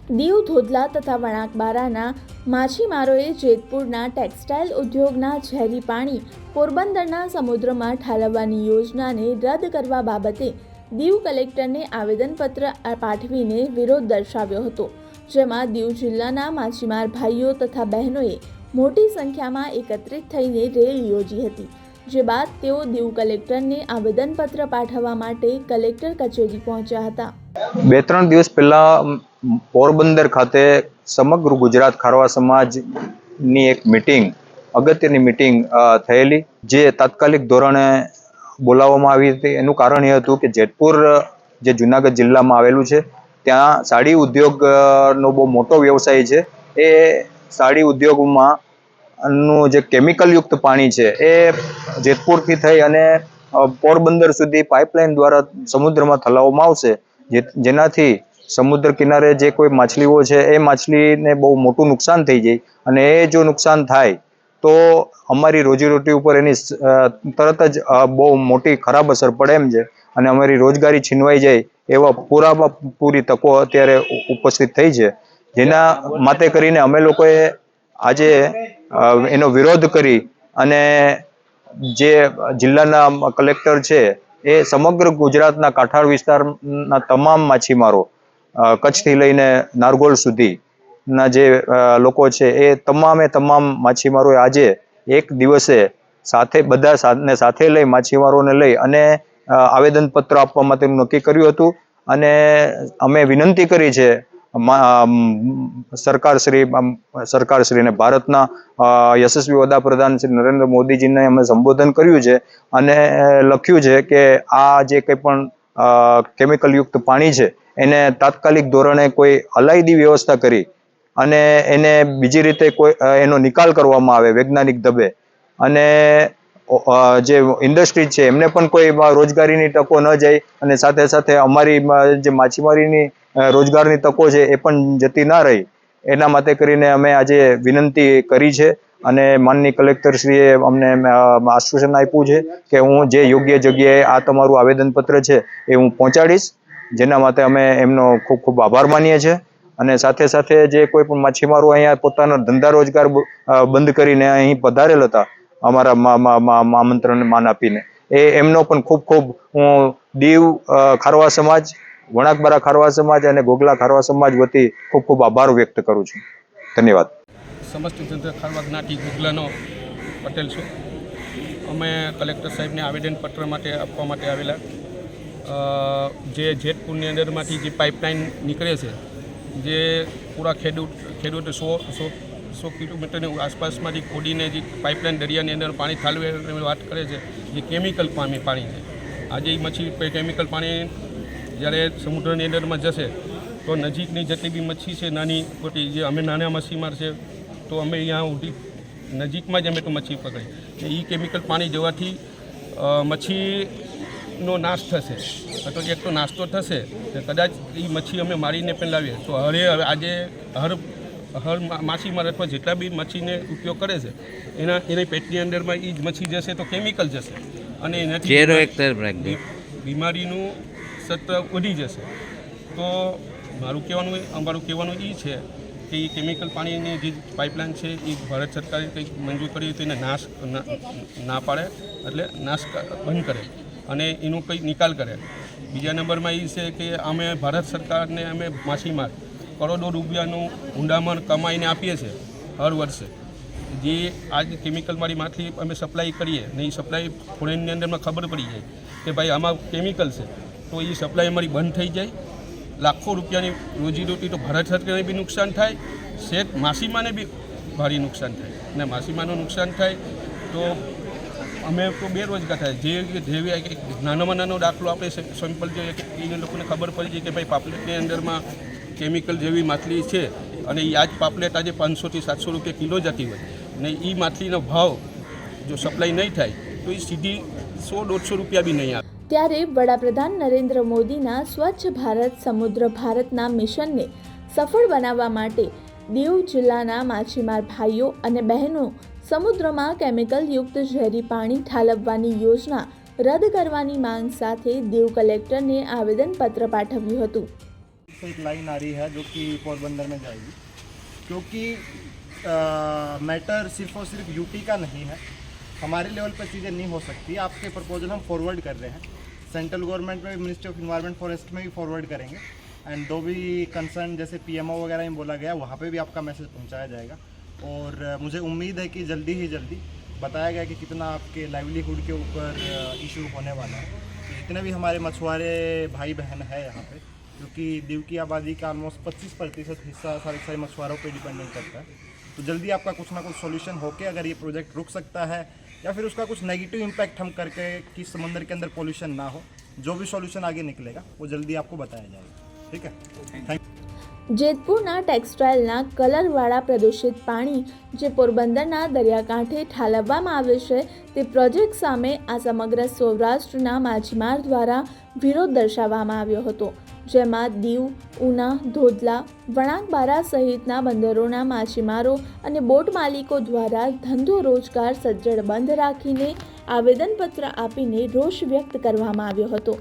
દીવ, ધોધલા તથા વણાકબારાના માછીમારોએ જેતપુરના ટેક્સટાઇલ ઉદ્યોગના ઝેરી પાણી પોરબંદરના સમુદ્રમાં ઠાલવવાની યોજનાને રદ કરવા બાબતે દીવ કલેક્ટરને આવેદનપત્ર પાઠવીને વિરોધ દર્શાવ્યો હતો, જેમાં દીવ જિલ્લાના માછીમાર ભાઈઓ તથા બહેનોએ મોટી સંખ્યામાં એકત્રિત થઈને રેલી યોજી હતી, જે બાદ તેઓ દીવ કલેક્ટરને આવેદનપત્ર પાઠવવા માટે કલેક્ટર કચેરી પહોંચ્યા હતા। 2-3 દિવસ પહેલા પોરબંદર ખાતે સમગ્ર ગુજરાત ખારવા સમાજની એક મીટિંગ, અગત્યની મીટિંગ થયેલી, જે તાત્કાલિક ધોરણે બોલાવવામાં આવી હતી। એનું કારણ એ હતું કે જેતપુર જે જુનાગઢ જિલ્લામાં આવેલું છે, ત્યાં સાડી ઉદ્યોગનો બહુ મોટો વ્યવસાય છે। એ સાડી ઉદ્યોગમાં નું જે કેમિકલયુક્ત પાણી છે એ જેતપુરથી થઈ અને પોરબંદર સુધી પાઇપલાઇન દ્વારા સમુદ્રમાં ઠાલવવામાં આવશે, જેનાથી સમુદ્ર કિનારે જે કોઈ માછલીઓ છે એ માછલીને બહુ મોટું નુકસાન થઈ જાય, અને એ જો નુકસાન થાય તો અમારી રોજીરોટી ઉપર એની તરત જ બહુ મોટી ખરાબ અસર પડે એમ છે, અને અમારી રોજગારી છીનવાઈ જાય એવા પૂરી તકો અત્યારે ઉપસ્થિત થઈ છે, જેના માટે કરીને અમે લોકોએ આજે એનો વિરોધ કરી અને જે જિલ્લાના કલેક્ટર છે એ સમગ્ર ગુજરાતના કાંઠાળ વિસ્તારના તમામ માછીમારો, કચ્છથી લઈને નારગોલ સુધીના જે લોકો છે એ તમામ માછીમારોએ આજે એક દિવસે સાથે લઈ માછીમારોને લઈ અને આવેદનપત્ર આપવા માટેનું નક્કી કર્યું હતું। અને અમે વિનંતી કરી છે સરકારશ્રીને, ભારતના યશસ્વી વડાપ્રધાન શ્રી નરેન્દ્ર મોદીજીને અમે સંબોધન કર્યું છે અને લખ્યું છે કે આ જે કંઈ પણ કેમિકલયુક્ત પાણી છે એને તાત્કાલિક ધોરણે કોઈ અલાયદી વ્યવસ્થા કરી અને એને બીજી રીતે એનો નિકાલ કરવામાં આવે વૈજ્ઞાનિક ઢબે, અને જે ઇન્ડસ્ટ્રી છે એમને પણ કોઈ રોજગારીની તકો ન જાય, અને સાથે સાથે અમારી જે માછીમારીની રોજગારની તકો છે એ પણ જતી ના રહી, એના માટે કરીને અમે આજે વિનંતી કરી છે। અને માનનીય કલેક્ટરશ્રીએ અમને આશ્વાસન આપ્યું છે કે હું જે યોગ્ય જગ્યાએ આ તમારું આવેદનપત્ર છે એ હું પહોંચાડીશ, જેના માટે અમે એમનો ખૂબ ખૂબ આભાર માનીએ છીએ। અને સાથે સાથે જે કોઈ પણ માછીમારો અહીંયા પોતાનો ધંધા રોજગાર બંધ કરીને અહીં પધારેલ હતા અમારા આમંત્રણને માન આપીને, એમનો પણ ખૂબ ખૂબ હું દીવ ખારવા સમાજ, વણાકબારા ખારવા સમાજ અને ઘોઘલા ખારવા સમાજ વતી ખૂબ ખૂબ આભાર વ્યક્ત કરું છું। ધન્યવાદ। સમસ્ત તંત્ર ખારવા જ્ઞાતિ ઘોઘલાનો પટેલ છું। અમે કલેક્ટર સાહેબને આવેદનપત્ર માટે આપવા માટે આવેલા। જે જેતપુરની અંદરમાંથી જે પાઇપલાઇન નીકળે છે, જે પૂરા ખેડૂત 100 કિલોમીટરની આસપાસમાંથી ખોદીને જે પાઇપલાઇન દરિયાની અંદર પાણી ઠાલવે વાત કરે છે, જે કેમિકલ પાણી છે, આજે એ મચ્છી કેમિકલ પાણી જ્યારે સમુદ્રની અંદરમાં જશે તો નજીકની જેટલી બી મચ્છી છે નાની મોટી, જે અમે નાના માછીમાર છે તો અમે અહીંયા ઉડી નજીકમાં જ અમે તો મચ્છી પકડી, એ કેમિકલ પાણી જવાથી મચ્છીનો નાશ થશે, તો એક તો નાસ્તો થશે, કદાચ એ મચ્છી અમે મારીને પણ લાવીએ તો આજે હર માછીમાર અથવા જેટલા બી મચ્છીને ઉપયોગ કરે છે એની પેટની અંદરમાં એ જ મચ્છી જશે તો કેમિકલ જશે, અને એનાથી બીમારીનું સત્ર વધી જશે। તો અમારું કહેવાનું એ છે કે એ કેમિકલ પાણીની જે પાઇપલાઇન છે એ ભારત સરકારે કંઈક મંજૂર કરી તો એને નાશ ના પાડે, એટલે નાશ બંધ કરે અને એનો કંઈક નિકાલ કરે। બીજા નંબરમાં એ છે કે અમે ભારત સરકારને અમે માછીમાર કરોડો રૂપિયાનું ઊંડામણ કમાઈને આપીએ છીએ હર વર્ષે, જે આજ કેમિકલવાળી માછલી અમે સપ્લાય કરીએ ને એ સપ્લાય ફોરેનની અંદરમાં ખબર પડી જાય કે ભાઈ આમાં કેમિકલ છે, તો એ સપ્લાય અમારી બંધ થઈ જાય, લાખો રૂપિયાની રોજીરોટી તો ભારત સરકારને બી નુકસાન થાય, શેઠ માછીમારને બી ભારે નુકસાન થાય, અને માછીમારનું નુકસાન થાય તો અમે તો બેરોજગાર થાય। જેવી નાનામાં નાનો દાખલો આપણે સિમ્પલ જોઈએ કે એ લોકોને ખબર પડી જાય કે ભાઈ પાપલેટની અંદરમાં કેમિકલ જેવી માછલી છે અને એ આજ પાપલેટ આજે 500 થી 700 રૂપિયા કિલો જતી હોય ને એ માછલીનો ભાવ જો સપ્લાય નહીં થાય તો એ સીધી 100-150 રૂપિયા બી નહીં આવે। ત્યારે વડાપ્રધાન નરેન્દ્ર મોદીના સ્વચ્છ ભારત સમુદ્ર ભારતના મિશનને સફળ બનાવવા માટે દીવ જિલ્લાના માછીમાર ભાઈઓ અને બહેનો સમુદ્રમાં કેમિકલયુક્ત ઝેરી પાણી ઠાલવવાની યોજના રદ કરવાની માંગ સાથે દીવ કલેક્ટરને આવેદનપત્ર પાઠવ્યું હતું। से एक लाइन आ रही है जो कि पोरबंदर में जाएगी, क्योंकि मैटर सिर्फ और सिर्फ यूटी का नहीं है। हमारे लेवल पर चीज़ें नहीं हो सकती। आपके प्रपोजल हम फॉरवर्ड कर रहे हैं, सेंट्रल गवर्नमेंट में, मिनिस्ट्री ऑफ इन्वायरमेंट फॉरेस्ट में भी फॉरवर्ड करेंगे, एंड जो भी कंसर्न जैसे पीएमओ वगैरह में बोला गया वहाँ पे भी आपका मैसेज पहुँचाया जाएगा। और मुझे उम्मीद है कि जल्दी ही जल्दी बताया गया कि कितना आपके लाइवलीहुड के ऊपर इशू होने वाला है। तो जितने भी हमारे मछुआरे भाई बहन है यहाँ पे, क्योंकि दीव की आबादी का ऑलमोस्ट 25% हिस्सा सारे मछुआरों पे डिपेंडेंट करता है, तो जल्दी आपका कुछ ना कुछ सॉल्यूशन होके अगर ये प्रोजेक्ट रुक सकता है या फिर उसका कुछ नेगेटिव इम्पैक्ट हम करके कि समंदर के अंदर पोल्यूशन ना हो, जो भी सॉल्यूशन आगे निकलेगा वो जल्दी आपको बताया जाएगा। ठीक है, थैंक यू। જેતપુરના ટેક્સટાઇલના કલરવાળા પ્રદૂષિત પાણી જે પોરબંદરના દરિયાકાંઠે ઠાલવવામાં આવે છે તે પ્રોજેક્ટ સામે આ સમગ્ર સૌરાષ્ટ્રના માછીમાર દ્વારા વિરોધ દર્શાવવામાં આવ્યો હતો, જેમાં દીવ, ઉના, ધોધલા, વણાકબારા સહિતના બંદરોના માછીમારો અને બોટ માલિકો દ્વારા ધંધો રોજગાર સજ્જડ બંધ રાખીને આવેદનપત્ર આપીને રોષ વ્યક્ત કરવામાં આવ્યો હતો।